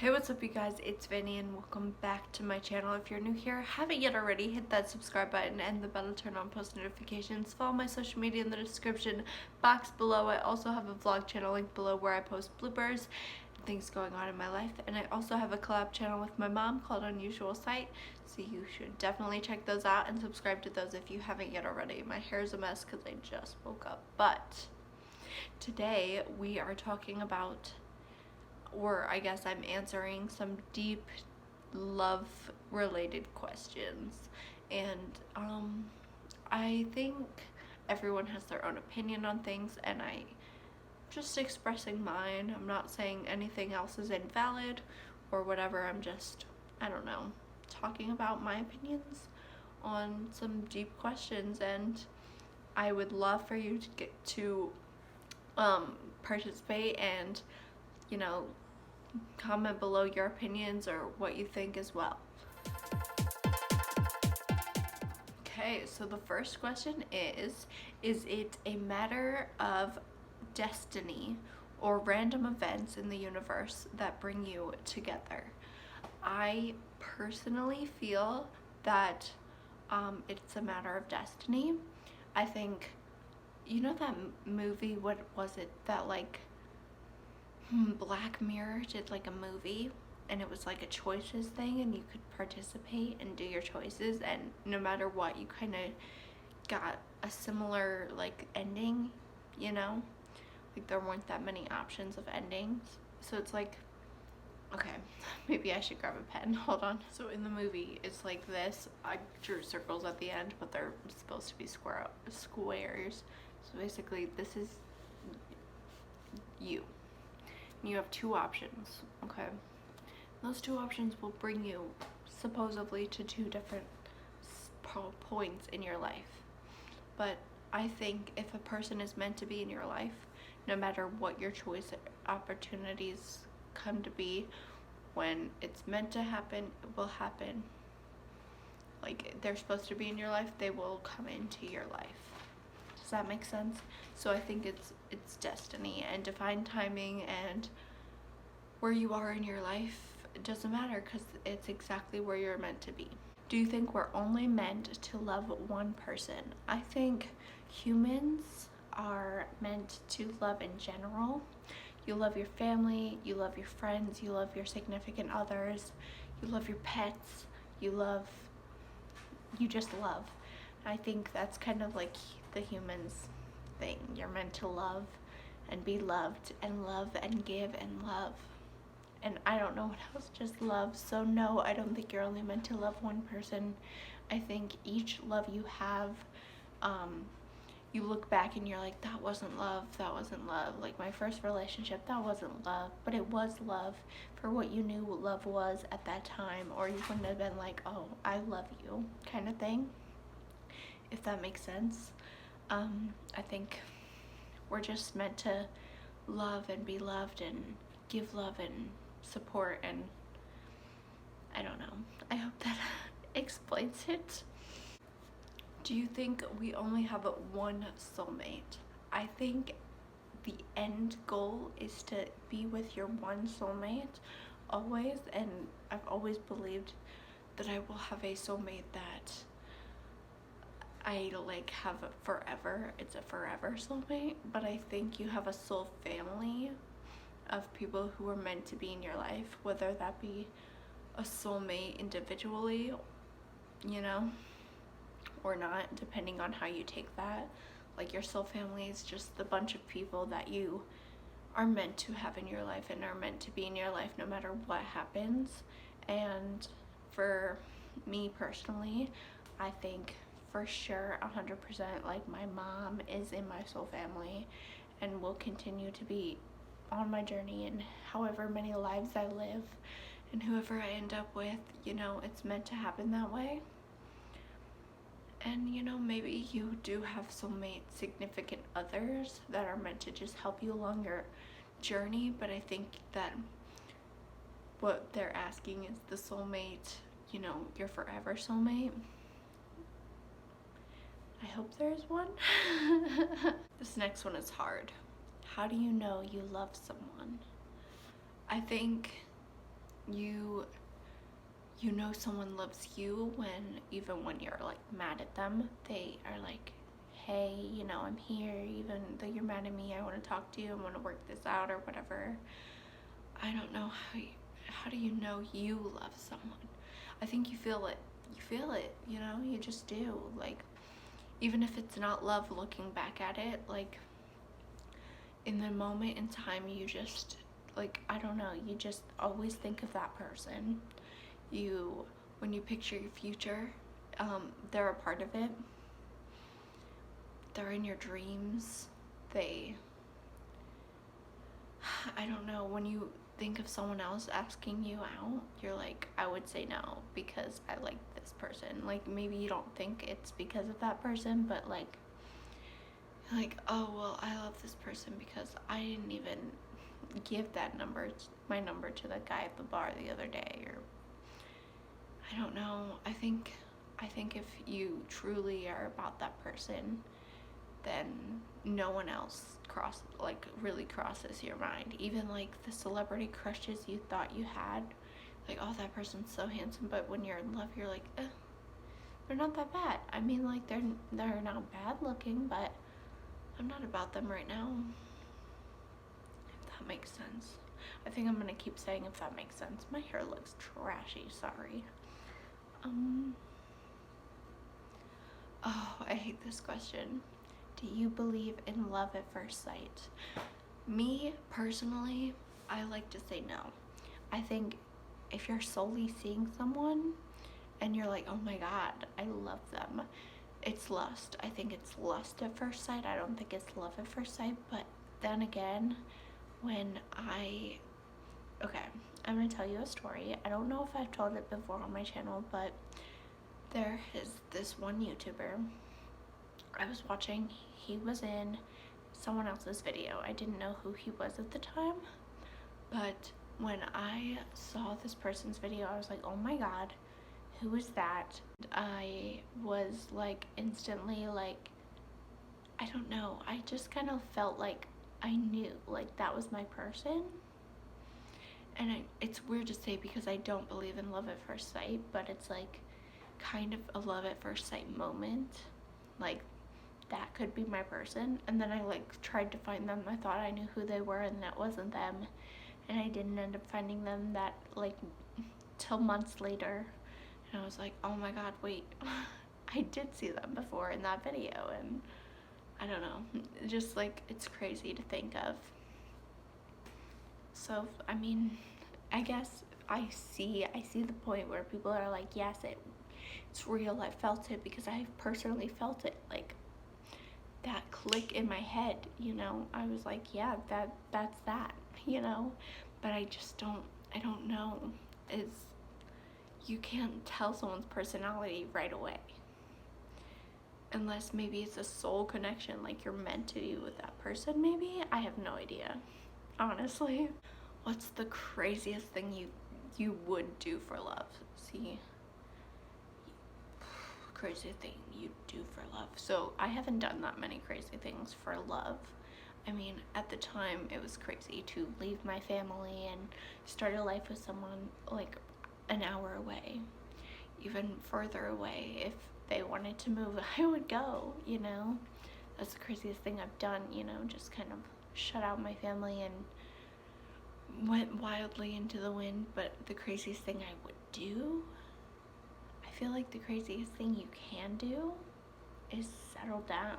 Hey, what's up you guys, it's Vani and welcome back to my channel. If you're new here, haven't yet already, hit that subscribe button and the bell to turn on post notifications. Follow my social media in the description box below. I also have a vlog channel link below where I post bloopers and things going on in my life. And I also have a collab channel with my mom called Unusual Sight, so you should definitely check those out and subscribe to those if you haven't yet already. My hair is a mess because I just woke up, but today we are talking about, or I guess I'm answering some deep love related questions. And I think everyone has their own opinion on things, and I just expressing mine. I'm not saying anything else is invalid or whatever. I'm just, I don't know, talking about my opinions on some deep questions, and I would love for you to get to participate and, you know, comment below your opinions or what you think as well. Okay, so the first question is it a matter of destiny or random events in the universe that bring you together? I personally feel that it's a matter of destiny. I think, you know that movie, what was it, that like Black Mirror did like a movie, and it was like a choices thing, and you could participate and do your choices, and no matter what, you kind of got a similar like ending, you know, like there weren't that many options of endings. So it's like, okay, maybe I should grab a pen. Hold on. So in the movie, it's like this. I drew circles at the end, but they're supposed to be squares. So basically, this is you. You have two options, okay? Those two options will bring you supposedly to two different points in your life. But I think if a person is meant to be in your life, no matter what your choice opportunities come to be, when it's meant to happen, it will happen. Like, they're supposed to be in your life, they will come into your life. Does that make sense? So I think it's destiny and divine timing, and where you are in your life, it doesn't matter because it's exactly where you're meant to be. Do you think we're only meant to love one person? I think humans are meant to love in general. You love your family, you love your friends, you love your significant others, you love your pets, you just love. I think that's kind of like the humans thing. You're meant to love and be loved and love and give and love. And I don't know what else, just love. So no, I don't think you're only meant to love one person. I think each love you have, you look back and you're like, that wasn't love, that wasn't love. Like my first relationship, that wasn't love, but it was love for what you knew love was at that time, or you wouldn't have been like, oh, I love you, kind of thing, if that makes sense. I think we're just meant to love and be loved and give love and support, and I don't know. I hope that explains it. Do you think we only have one soulmate? I think the end goal is to be with your one soulmate always, and I've always believed that I will have a soulmate that I like have forever. It's a forever soulmate, but I think you have a soul family of people who are meant to be in your life, whether that be a soulmate individually, you know, or not, depending on how you take that. Like your soul family is just the bunch of people that you are meant to have in your life and are meant to be in your life no matter what happens. And for me personally, I think for sure 100% like my mom is in my soul family and will continue to be on my journey, and however many lives I live and whoever I end up with, you know, it's meant to happen that way. And you know, maybe you do have soulmate significant others that are meant to just help you along your journey, but I think that what they're asking is the soulmate, you know, your forever soulmate. I hope there's one. This next one is hard. How do you know you love someone? I think you know someone loves you when, even when you're like mad at them, they are like, hey, you know, I'm here, even though you're mad at me, I want to talk to you, I want to work this out or whatever. I don't know how do you know you love someone? I think you feel it. You feel it, you know, you just do. Like, even if it's not love looking back at it, like, in the moment in time, you just, like, I don't know, you just always think of that person. You, when you picture your future, they're a part of it. They're in your dreams. I don't know, when you think of someone else asking you out, you're like, I would say no because I like this person. Like, maybe you don't think it's because of that person, but like, oh, well, I love this person because I didn't even give my number to the guy at the bar the other day, or I don't know. I think if you truly are about that person, then no one else really crosses your mind. Even like the celebrity crushes you thought you had, like, oh, that person's so handsome, but when you're in love, you're like, they're not that bad. I mean, like, they're not bad looking, but I'm not about them right now. If that makes sense. I think I'm gonna keep saying if that makes sense. My hair looks trashy, sorry. Oh, I hate this question. Do you believe in love at first sight? Me, personally, I like to say no. I think if you're solely seeing someone and you're like, oh my god, I love them, it's lust. I think it's lust at first sight. I don't think it's love at first sight. But then again, okay, I'm gonna tell you a story. I don't know if I've told it before on my channel, but there is this one YouTuber I was watching. He was in someone else's video. I didn't know who he was at the time, but when I saw this person's video, I was like, oh my god, who is that? I was like instantly like, I don't know, I just kind of felt like I knew, like, that was my person. And it's weird to say because I don't believe in love at first sight, but it's like kind of a love at first sight moment. Like, that could be my person. And then I like tried to find them. I thought I knew who they were, and that wasn't them. And I didn't end up finding them that like till months later. And I was like, oh my god, wait, I did see them before in that video. And I don't know, just like, it's crazy to think of. So, I mean, I guess I see the point where people are like, yes, it's real, I felt it, because I personally felt it, like, that click in my head, you know, I was like, yeah, that's that, you know, but I don't know, you can't tell someone's personality right away, unless maybe it's a soul connection, like you're meant to be with that person, maybe, I have no idea, honestly. What's the craziest thing you would do for love? See, crazy thing you do for love. So I haven't done that many crazy things for love. I mean, at the time it was crazy to leave my family and start a life with someone like an hour away, even further away. If they wanted to move, I would go, you know. That's the craziest thing I've done, you know, just kind of shut out my family and went wildly into the wind. But the craziest thing I would do, I feel like the craziest thing you can do is settle down,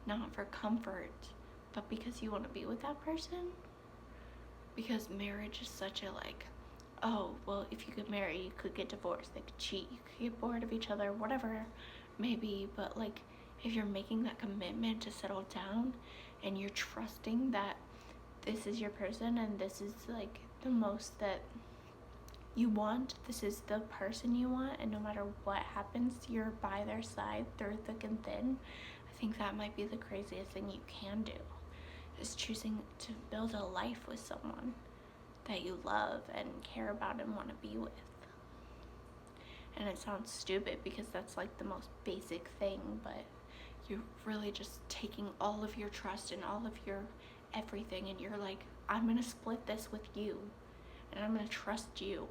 not for comfort, but because you want to be with that person. Because marriage is such a like, oh, well, if you could marry, you could get divorced, they could cheat, you could get bored of each other, whatever, maybe. But like, if you're making that commitment to settle down and you're trusting that this is your person and this is like the most that you want, this is the person you want, and no matter what happens, you're by their side through thick and thin. I think that might be the craziest thing you can do, is choosing to build a life with someone that you love and care about and want to be with. And it sounds stupid because that's like the most basic thing, but you're really just taking all of your trust and all of your everything, and you're like, I'm gonna split this with you and I'm going to trust you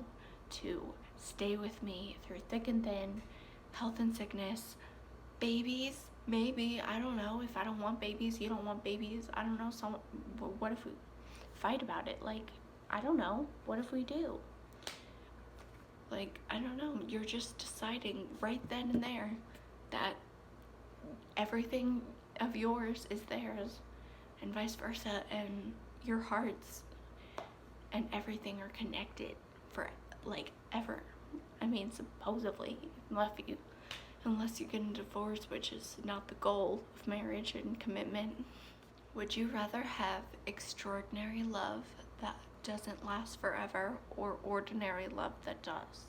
to stay with me through thick and thin, health and sickness, babies, maybe, I don't know. If I don't want babies, you don't want babies, I don't know. What if we fight about it? Like, I don't know. What if we do? Like, I don't know. You're just deciding right then and there that everything of yours is theirs, and vice versa, and your hearts and everything are connected for, like, ever. I mean, supposedly, unless you get a divorce, which is not the goal of marriage and commitment. Would you rather have extraordinary love that doesn't last forever, or ordinary love that does?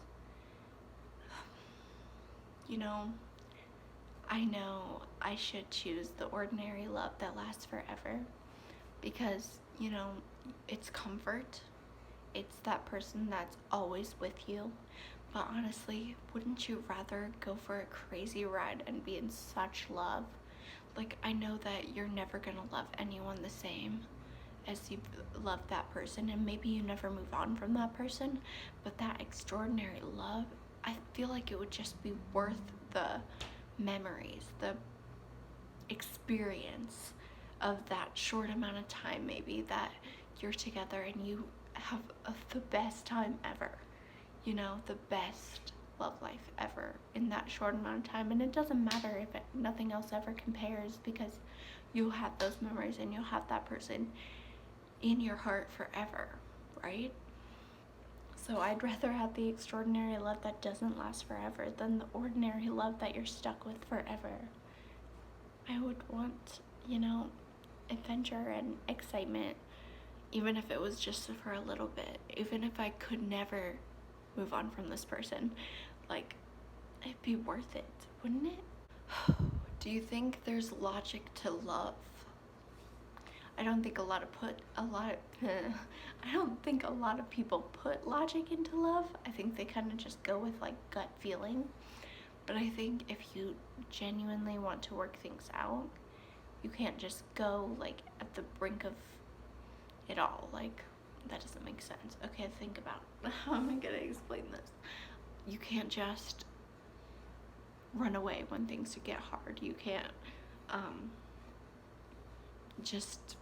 You know, I know I should choose the ordinary love that lasts forever because, you know, it's comfort. It's that person that's always with you. But honestly, wouldn't you rather go for a crazy ride and be in such love? Like, I know that you're never gonna love anyone the same as you love that person, and maybe you never move on from that person, but that extraordinary love, I feel like it would just be worth the memories, the experience of that short amount of time maybe that you're together, and you have the best time ever, you know, the best love life ever in that short amount of time. And it doesn't matter if nothing else ever compares, because you'll have those memories and you'll have that person in your heart forever, right? So I'd rather have the extraordinary love that doesn't last forever than the ordinary love that you're stuck with forever. I would want, you know, adventure and excitement, even if it was just for a little bit, even if I could never move on from this person. Like, it'd be worth it, wouldn't it? Do you think there's logic to love? I don't think a lot of people put logic into love. I think they kind of just go with, like, gut feeling. But I think if you genuinely want to work things out, you can't just go, like, at the brink of it all. Like, that doesn't make sense. Okay, think about how am I gonna explain this. You can't just run away when things get hard. You can't just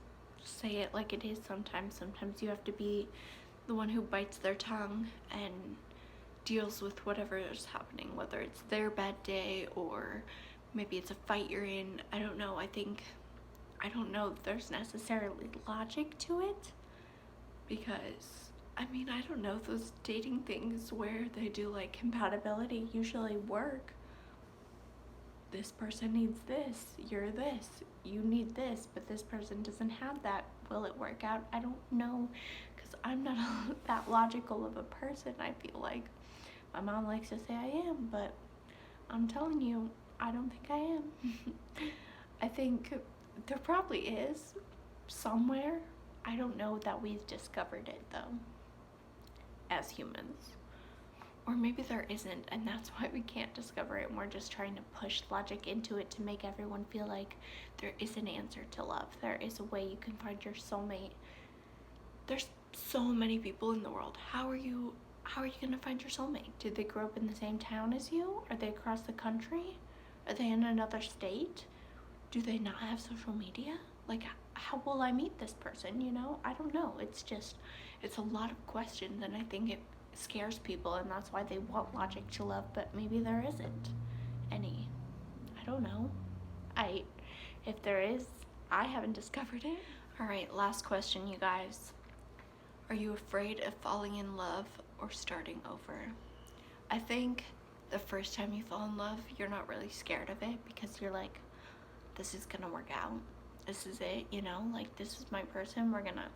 say it like it is sometimes you have to be the one who bites their tongue and deals with whatever is happening, whether it's their bad day or maybe it's a fight you're in. I don't know. I don't know if there's necessarily logic to it, because I mean, I don't know, those dating things where they do, like, compatibility usually work. This person needs this, you're this, you need this, but this person doesn't have that. Will it work out? I don't know, because I'm not that logical of a person. I feel like my mom likes to say I am, but I'm telling you, I don't think I am. I think there probably is somewhere. I don't know that we've discovered it, though, as humans. Or maybe there isn't, and that's why we can't discover it, and we're just trying to push logic into it to make everyone feel like there is an answer to love. There is a way you can find your soulmate. There's so many people in the world. How are you gonna find your soulmate? Did they grow up in the same town as you? Are they across the country? Are they in another state? Do they not have social media? Like, how will I meet this person, you know? I don't know. It's a lot of questions, and I think it scares people, and that's why they want logic to love, but maybe there isn't any. I don't know. If there is, I haven't discovered it. All right, last question, you guys. Are you afraid of falling in love or starting over? I think the first time you fall in love, you're not really scared of it, because you're like, this is gonna work out. This is it, you know? Like, this is my person. We're gonna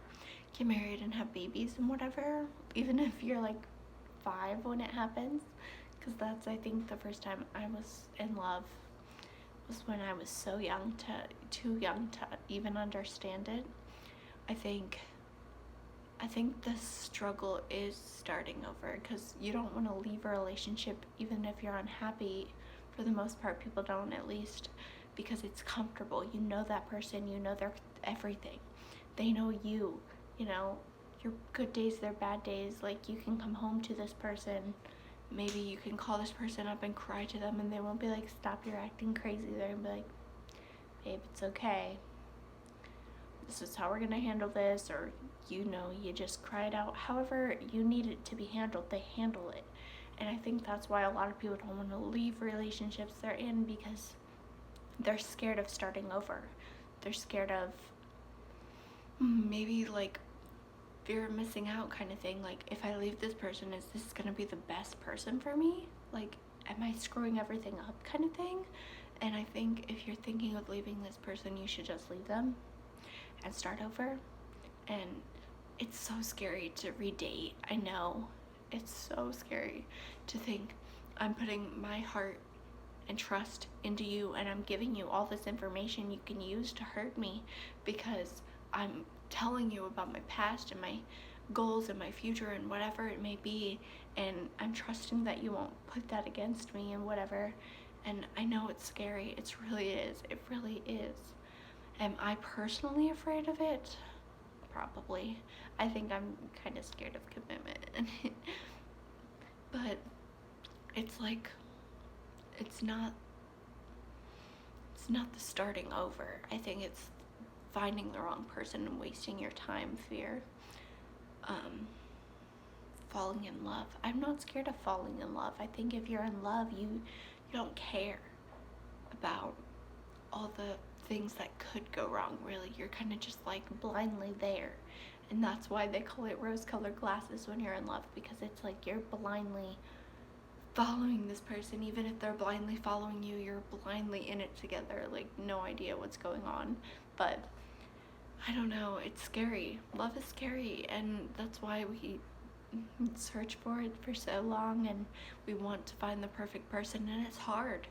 get married and have babies and whatever. Even if you're, like, 5 when it happens. Because that's, I think, the first time I was in love was when I was so young, too young to even understand it. I think the struggle is starting over, because you don't want to leave a relationship even if you're unhappy. For the most part, people don't, at least, because it's comfortable. You know that person, you know their everything. They know you, you know, your good days, their bad days. Like, you can come home to this person, maybe you can call this person up and cry to them, and they won't be like, stop, you're acting crazy. They're gonna be like, babe, it's okay, this is how we're gonna handle this, or you just cry it out. However you need it to be handled, they handle it. And I think that's why a lot of people don't want to leave relationships they're in, because they're scared of starting over. They're scared of maybe like fear of missing out kind of thing. Like, if I leave this person, is this gonna be the best person for me? Like, am I screwing everything up kind of thing? And I think if you're thinking of leaving this person, you should just leave them and start over. And it's so scary to redate. I know, it's so scary to think I'm putting my heart and trust into you, and I'm giving you all this information you can use to hurt me, because I'm telling you about my past and my goals and my future and whatever it may be, and I'm trusting that you won't put that against me and whatever. And I know it's scary, it really is. Am I personally afraid of it? Probably. I think I'm kind of scared of commitment. But it's like, it's not the starting over. I think it's finding the wrong person and wasting your time fear. Falling in love. I'm not scared of falling in love. I think if you're in love, you don't care about all the things that could go wrong, really. You're kind of just like blindly there. And that's why they call it rose-colored glasses when you're in love, because it's like you're blindly following this person. Even if they're blindly following you, you're blindly in it together, like no idea what's going on. But I don't know, it's scary. Love is scary, and that's why we search for it for so long, and we want to find the perfect person, and it's hard.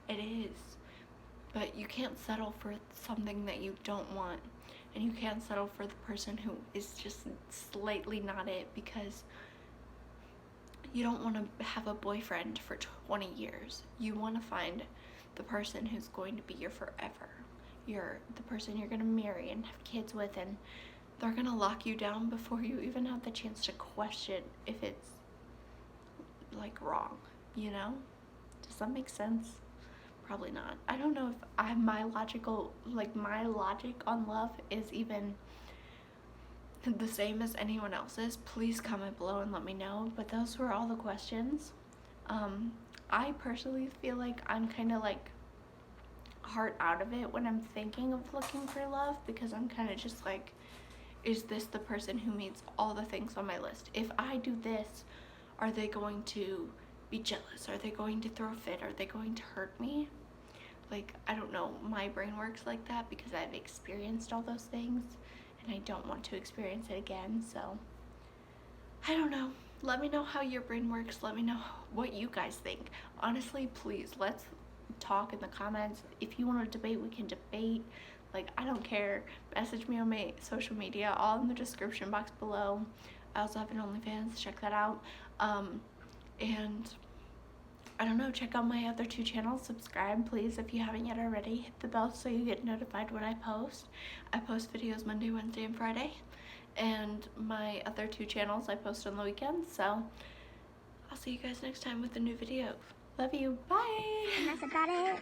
It is. But you can't settle for something that you don't want, and you can't settle for the person who is just slightly not it, because you don't want to have a boyfriend for 20 years. You want to find the person who's going to be your forever. You're the person you're going to marry and have kids with, and they're going to lock you down before you even have the chance to question if it's like wrong, you know? Does that make sense? Probably not. I don't know if my logic on love is even the same as anyone else's. Please comment below and let me know. But those were all the questions. I personally feel like I'm kind of like heart out of it when I'm thinking of looking for love, because I'm kind of just like, is this the person who meets all the things on my list? If I do this, are they going to be jealous? Are they going to throw a fit? Are they going to hurt me? Like, I don't know, my brain works like that because I've experienced all those things, and I don't want to experience it again. So I don't know. Let me know how your brain works. Let me know what you guys think. Honestly, please, let's talk in the comments. If you want to debate, we can debate. Like, I don't care. Message me on my social media, all in the description box below. I also have an OnlyFans, check that out. And I don't know, check out my other 2 channels. Subscribe, please, if you haven't yet already. Hit the bell so you get notified when I post. I post videos Monday, Wednesday, and Friday. And my other 2 channels I post on the weekends. So I'll see you guys next time with a new video. Love you. Bye. And that's about it.